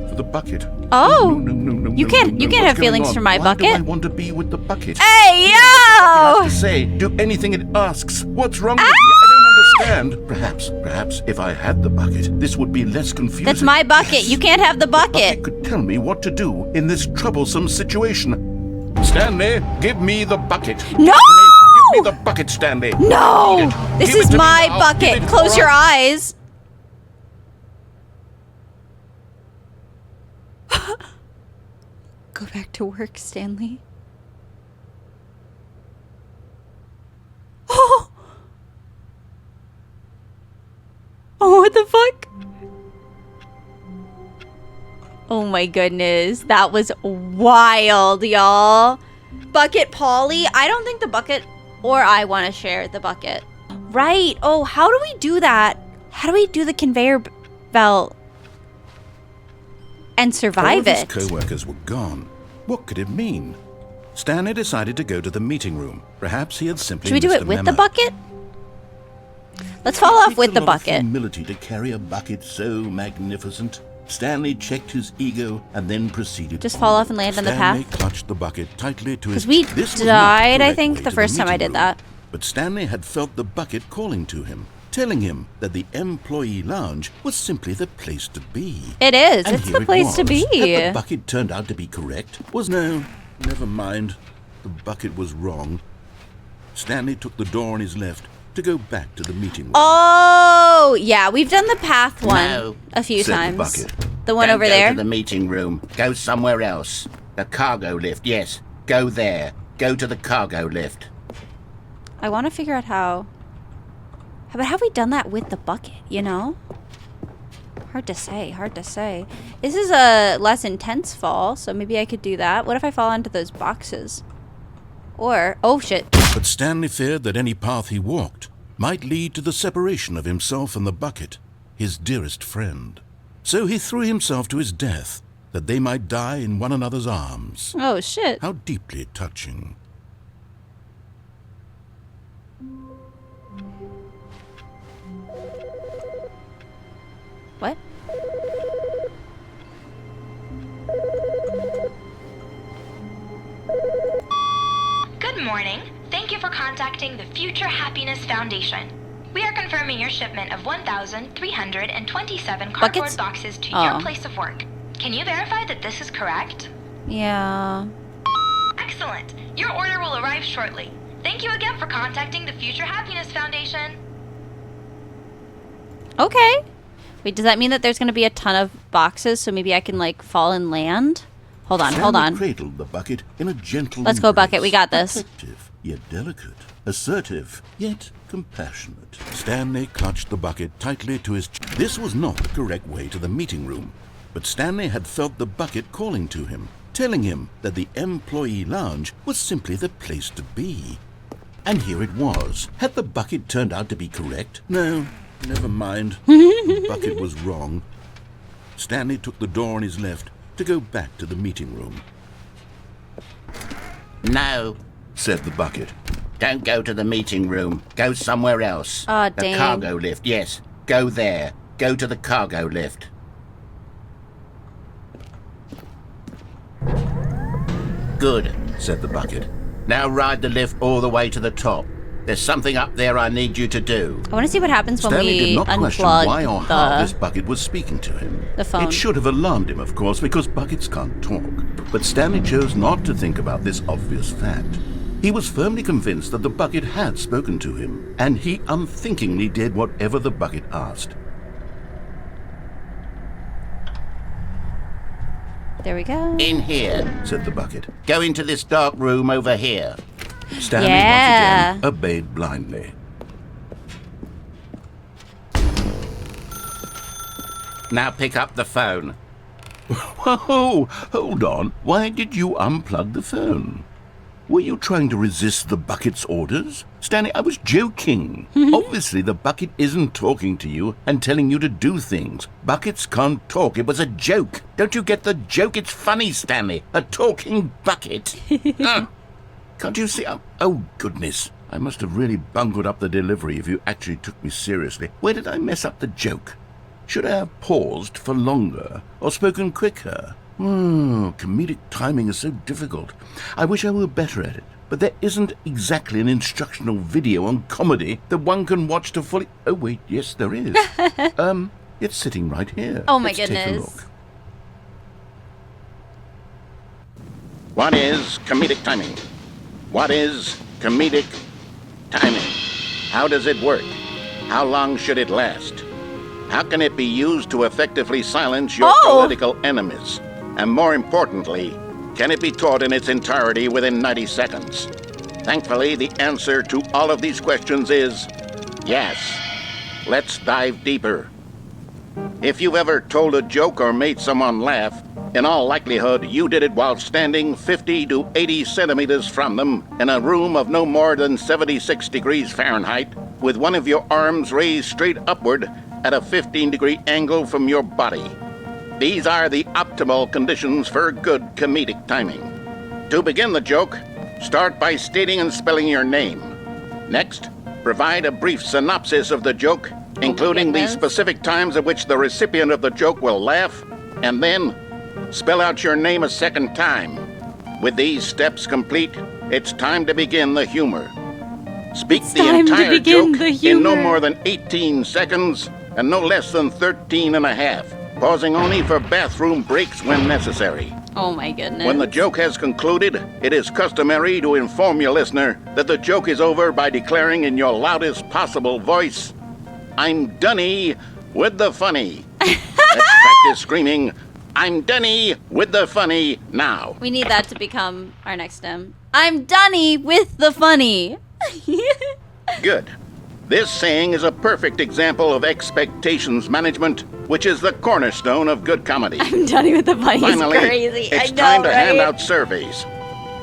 Speaker 4: for the bucket.
Speaker 1: Oh.
Speaker 4: No.
Speaker 1: You can't
Speaker 4: What's
Speaker 1: have
Speaker 4: going
Speaker 1: feelings
Speaker 4: on?
Speaker 1: for my
Speaker 4: Why
Speaker 1: bucket.
Speaker 4: do I want to be with the bucket?
Speaker 1: Hey,
Speaker 4: It
Speaker 1: yo!
Speaker 4: has to say, do anything it asks. What's wrong with me? I don't understand. Perhaps if I had the bucket, this would be less confusing.
Speaker 1: That's my bucket.
Speaker 4: Yes.
Speaker 1: You can't have the
Speaker 4: The
Speaker 1: bucket.
Speaker 4: could tell me what to do in this troublesome situation. Stanley, give me the bucket.
Speaker 1: No!
Speaker 4: Give me the bucket, Stanley.
Speaker 1: No!
Speaker 4: I need it.
Speaker 1: This
Speaker 4: Give it
Speaker 1: is
Speaker 4: to me
Speaker 1: my
Speaker 4: now.
Speaker 1: bucket.
Speaker 4: Give it
Speaker 1: Close
Speaker 4: or
Speaker 1: your
Speaker 4: I-
Speaker 1: eyes. Go back to work, Stanley. Oh! Oh, what the fuck? Oh my goodness. That was wild, y'all. Bucket Polly? I don't think the bucket or I want to share the bucket. Right. Oh, how do we do that? How do we do the conveyor belt and survive
Speaker 5: All of
Speaker 1: it?
Speaker 5: his co-workers were gone. What could it mean? Stanley decided to go to the meeting room. Perhaps he had simply
Speaker 1: Should we do
Speaker 5: missed
Speaker 1: it
Speaker 5: a
Speaker 1: with the
Speaker 5: memo.
Speaker 1: bucket? Let's fall off with the
Speaker 4: It takes a lot of
Speaker 1: bucket.
Speaker 4: humility to carry a bucket so magnificent. Stanley checked his ego and then proceeded.
Speaker 1: Just fall off and land on the
Speaker 5: Stanley
Speaker 1: path.
Speaker 5: clutched the bucket tightly to his
Speaker 1: Because we
Speaker 5: This was not the
Speaker 1: died, I
Speaker 5: correct
Speaker 1: think,
Speaker 5: way
Speaker 1: the
Speaker 5: to
Speaker 1: first time I
Speaker 5: meeting
Speaker 1: did
Speaker 5: room.
Speaker 1: that.
Speaker 5: But Stanley had felt the bucket calling to him, telling him that the employee lounge was simply the place to be.
Speaker 1: It is.
Speaker 5: And
Speaker 1: It's
Speaker 5: here
Speaker 1: the
Speaker 5: it
Speaker 1: place to
Speaker 5: was.
Speaker 1: be.
Speaker 5: Had the bucket turned out to be correct? Was no, never mind. The bucket was wrong. Stanley took the door on his left to go back to the meeting room.
Speaker 1: Oh, yeah. We've done the path one
Speaker 6: No,
Speaker 1: a few
Speaker 5: said the
Speaker 1: times.
Speaker 5: bucket.
Speaker 1: The one
Speaker 6: Don't
Speaker 1: over
Speaker 6: go
Speaker 1: there.
Speaker 6: to the meeting room. Go somewhere else. The cargo lift, yes. Go there. Go to the cargo lift.
Speaker 1: I want to figure out how... But have we done that with the bucket, you know? Hard to say, hard to say. This is a less intense fall, so maybe I could do that. What if I fall into those boxes? Or... Oh, shit.
Speaker 5: But Stanley feared that any path he walked might lead to the separation of himself and the bucket, his dearest friend. So he threw himself to his death, that they might die in one another's arms.
Speaker 1: Oh, shit.
Speaker 5: How deeply touching.
Speaker 1: What?
Speaker 3: Good morning. Thank you for contacting the Future Happiness Foundation. We are confirming your shipment of 1,327 cardboard
Speaker 1: Buckets?
Speaker 3: boxes to
Speaker 1: Oh.
Speaker 3: your place of work. Can you verify that this is correct?
Speaker 1: Yeah.
Speaker 3: Excellent. Your order will arrive shortly. Thank you again for contacting the Future Happiness Foundation.
Speaker 1: Okay. Wait, does that mean that there's going to be a ton of boxes, so maybe I can, like, fall and land? Hold on, hold
Speaker 5: Stanley
Speaker 1: on.
Speaker 5: cradled the bucket in a gentle
Speaker 1: Let's go, Bucket, we got this.
Speaker 5: Protective, yet delicate. Assertive, yet compassionate. Stanley clutched the bucket tightly to his... This was not the correct way to the meeting room. But Stanley had felt the bucket calling to him, telling him that the employee lounge was simply the place to be. And here it was. Had the bucket turned out to be correct? No, never mind. The bucket was wrong. Stanley took the door on his left to go back to the meeting room.
Speaker 6: No,
Speaker 5: Said the bucket.
Speaker 6: don't go to the meeting room. Go somewhere else.
Speaker 1: Aw,
Speaker 6: the
Speaker 1: dang.
Speaker 6: cargo lift, yes. Go there. Go to the cargo lift. Good,
Speaker 5: Said the bucket.
Speaker 6: now ride the lift all the way to the top. There's something up there I need you to do.
Speaker 1: I want to see what happens when
Speaker 5: Stanley
Speaker 1: we
Speaker 5: did not question
Speaker 1: unplug
Speaker 5: why or how this
Speaker 1: the...
Speaker 5: bucket was speaking to him.
Speaker 1: the phone.
Speaker 5: It should have alarmed him, of course, because buckets can't talk. But Stanley chose not to think about this obvious fact. He was firmly convinced that the bucket had spoken to him, and he unthinkingly did whatever the bucket asked.
Speaker 1: There we go.
Speaker 6: In here.
Speaker 5: Said the bucket.
Speaker 6: Go into this dark room over here.
Speaker 5: Stanley
Speaker 1: Yeah.
Speaker 5: once again obeyed blindly.
Speaker 6: Now pick up the phone.
Speaker 5: Whoa, hold on. Why did you unplug the phone? Were you trying to resist the bucket's orders? Stanley, I was joking. Obviously, the bucket isn't talking to you and telling you to do things. Buckets can't talk. It was a joke. Don't you get the joke? It's funny, Stanley. A talking bucket. Can't you see? Oh, goodness. I must have really bungled up the delivery if you actually took me seriously. Where did I mess up the joke? Should I have paused for longer or spoken quicker? Comedic timing is so difficult. I wish I were better at it. But there isn't exactly an instructional video on comedy that one can watch to fully... Oh, wait, yes, there is. It's sitting right here.
Speaker 1: Oh my
Speaker 5: Let's take a
Speaker 1: goodness.
Speaker 5: look.
Speaker 6: What is comedic timing? What is comedic timing? How does it work? How long should it last? How can it be used to effectively silence your political enemies? And more importantly, can it be taught in its entirety within 90 seconds? Thankfully, the answer to all of these questions is yes. Let's dive deeper. If you've ever told a joke or made someone laugh, in all likelihood, you did it while standing 50 to 80 centimeters from them in a room of no more than 76 degrees Fahrenheit, with one of your arms raised straight upward at a 15-degree angle from your body. These are the optimal conditions for good comedic timing. To begin the joke, start by stating and spelling your name. Next, Provide a brief synopsis of the joke, including the
Speaker 1: goodness.
Speaker 6: specific times at which the recipient of the joke will laugh, and then spell out your name a second time. With these steps complete, it's time to begin the humor. Speak the
Speaker 1: time to
Speaker 6: entire
Speaker 1: begin
Speaker 6: joke
Speaker 1: the
Speaker 6: in no
Speaker 1: humor.
Speaker 6: more than 18 seconds and no less than 13 and a half, pausing only for bathroom breaks when necessary.
Speaker 1: Oh my goodness.
Speaker 6: When the joke has concluded, it is customary to inform your listener that the joke is over by declaring in your loudest possible voice, "I'm Dunny with the funny." Let's practice screaming, "I'm Dunny with the funny" now.
Speaker 1: We need that to become our next stem. I'm Dunny with the funny.
Speaker 6: Good. This saying is a perfect example of expectations management, which is the cornerstone of good comedy.
Speaker 1: I'm Dunny with the funny.
Speaker 6: Finally,
Speaker 1: It's crazy.
Speaker 6: it's
Speaker 1: I know,
Speaker 6: time to
Speaker 1: right?
Speaker 6: hand out surveys.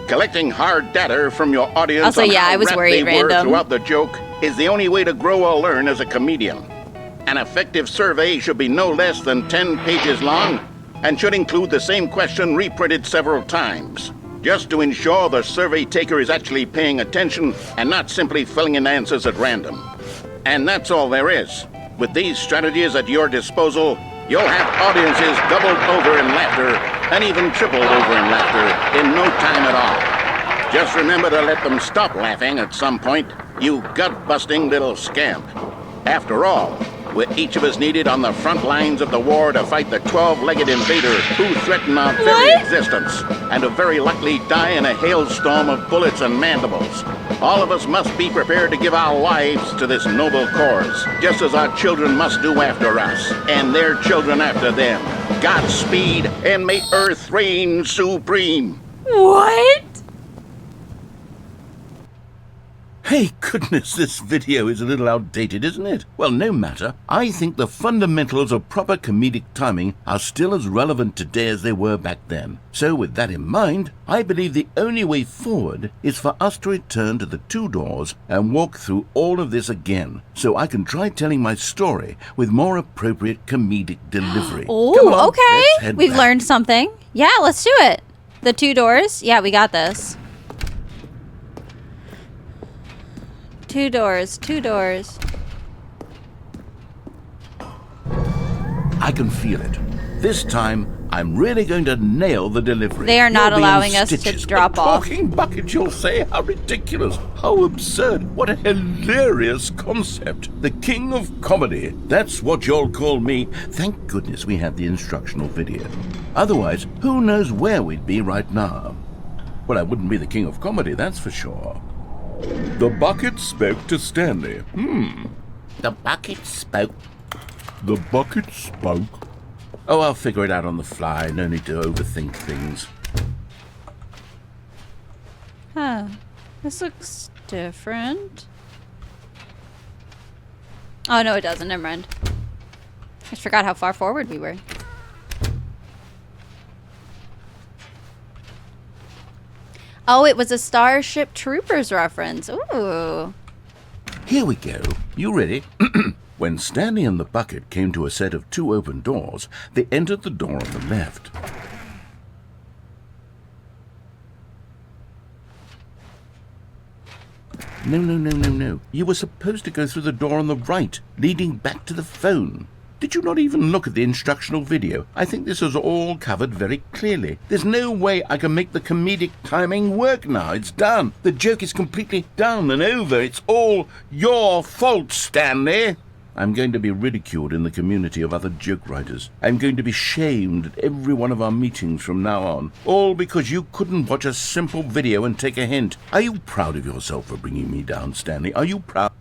Speaker 6: Collecting hard data from your audience
Speaker 1: Also,
Speaker 6: on
Speaker 1: yeah,
Speaker 6: how
Speaker 1: I was
Speaker 6: rapt
Speaker 1: worried
Speaker 6: they were
Speaker 1: random.
Speaker 6: throughout the joke is the only way to grow or learn as a comedian. An effective survey should be no less than 10 pages long and should include the same question reprinted several times, just to ensure the survey taker is actually paying attention and not simply filling in answers at random. And that's all there is. With these strategies at your disposal, you'll have audiences doubled over in laughter and even tripled over in laughter in no time at all. Just remember to let them stop laughing at some point, you gut-busting little scamp. After all, we're each of us needed on the front lines of the war to fight the 12-legged invader who threaten our very existence, and to very likely die in a hailstorm of bullets and mandibles. All of us must be prepared to give our lives to this noble cause, just as our children must do after us, and their children after them. Godspeed, and may Earth reign supreme.
Speaker 1: What?
Speaker 4: Hey, goodness, this video is a little outdated, isn't it? Well, no matter. I think the fundamentals of proper comedic timing are still as relevant today as they were back then. So with that in mind, I believe the only way forward is for us to return to the two doors and walk through all of this again, so I can try telling my story with more appropriate comedic delivery. Come on,
Speaker 1: Oh,
Speaker 4: let's
Speaker 1: okay.
Speaker 4: head
Speaker 1: We've
Speaker 4: back.
Speaker 1: learned something. Yeah, let's do it. The two doors. Yeah, we got this. Two doors, two doors.
Speaker 4: I can feel it. This time, I'm really going to nail the delivery.
Speaker 1: They are not
Speaker 4: You'll be in
Speaker 1: allowing us to
Speaker 4: stitches.
Speaker 1: drop
Speaker 4: A
Speaker 1: off.
Speaker 4: talking bucket, you'll say? How ridiculous. How absurd. What a hilarious concept. The king of comedy. That's what you'll call me. Thank goodness we had the instructional video. Otherwise, who knows where we'd be right now. Well, I wouldn't be the king of comedy, that's for sure. The bucket spoke to Stanley.
Speaker 6: The bucket spoke.
Speaker 4: The bucket spoke. Oh, I'll figure it out on the fly. No need to overthink things.
Speaker 1: Huh. This looks different. Oh, no, it doesn't. Never mind. I just forgot how far forward we were. Oh, it was a Starship Troopers reference. Ooh.
Speaker 4: Here we go. You ready? When Stanley and the bucket came to a set of two open doors, they entered the door on the left. No. You were supposed to go through the door on the right, leading back to the phone. Did you not even look at the instructional video? I think this is all covered very clearly. There's no way I can make the comedic timing work now. It's done. The joke is completely done and over. It's all your fault, Stanley. I'm going to be ridiculed in the community of other joke writers. I'm going to be shamed at every one of our meetings from now on. All because you couldn't watch a simple video and take a hint. Are you proud of yourself for bringing me down, Stanley? Are you proud?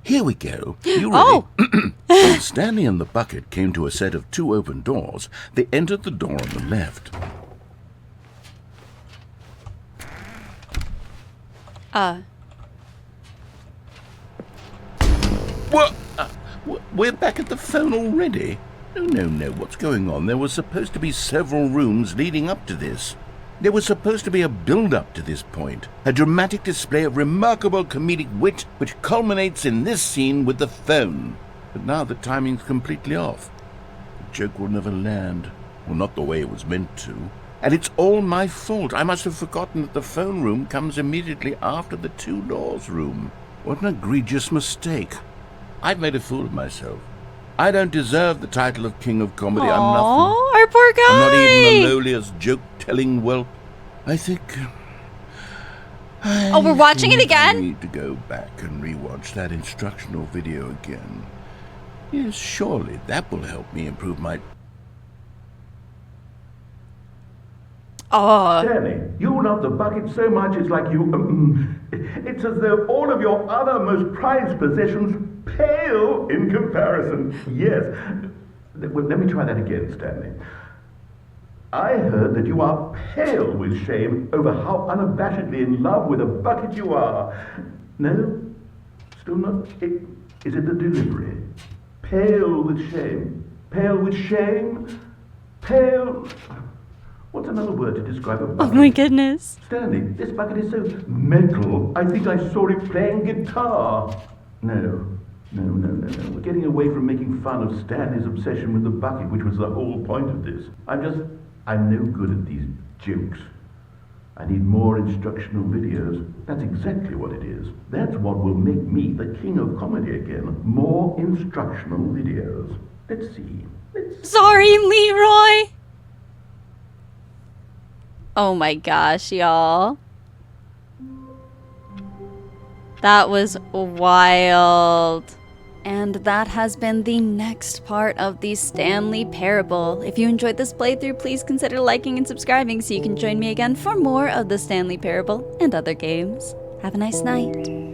Speaker 4: Here we go. You ready?
Speaker 1: Oh!
Speaker 4: When Stanley and the bucket came to a set of two open doors, they entered the door on the left. What? We're back at the phone already? No. What's going on? There were supposed to be several rooms leading up to this. There was supposed to be a build-up to this point, a dramatic display of remarkable comedic wit which culminates in this scene with the phone. But now the timing's completely off. The joke will never land. Well, not the way it was meant to. And it's all my fault. I must have forgotten that the phone room comes immediately after the two doors room. What an egregious mistake. I've made a fool of myself. I don't deserve the title of King of Comedy. I'm nothing.
Speaker 1: Our poor guy.
Speaker 4: I'm not even the lowliest joke-telling whelp. I think...
Speaker 1: Oh, we're watching it again?
Speaker 4: I need to go back and rewatch that instructional video again. Yes, surely that will help me improve my...
Speaker 1: Oh.
Speaker 5: Stanley, you love the bucket so much it's like you... it's as though all of your other most prized possessions pale in comparison. Yes. Well, let me try that again, Stanley. I heard that you are pale with shame over how unabashedly in love with a bucket you are. No? Still not? Is it the delivery? Pale with shame. Pale with shame? Pale... What's another word to describe a bucket?
Speaker 1: Oh my goodness.
Speaker 5: Stanley, this bucket is so metal. I think I saw it playing guitar. No. We're getting away from making fun of Stanley's obsession with the bucket, which was the whole point of this. I'm no good at these jokes. I need more instructional videos. That's exactly what it is. That's what will make me the king of comedy again. More instructional videos. Let's see.
Speaker 1: Sorry, Leroy. Oh my gosh, y'all. That was wild. And that has been the next part of the Stanley Parable. If you enjoyed this playthrough, please consider liking and subscribing so you can join me again for more of the Stanley Parable and other games. Have a nice night.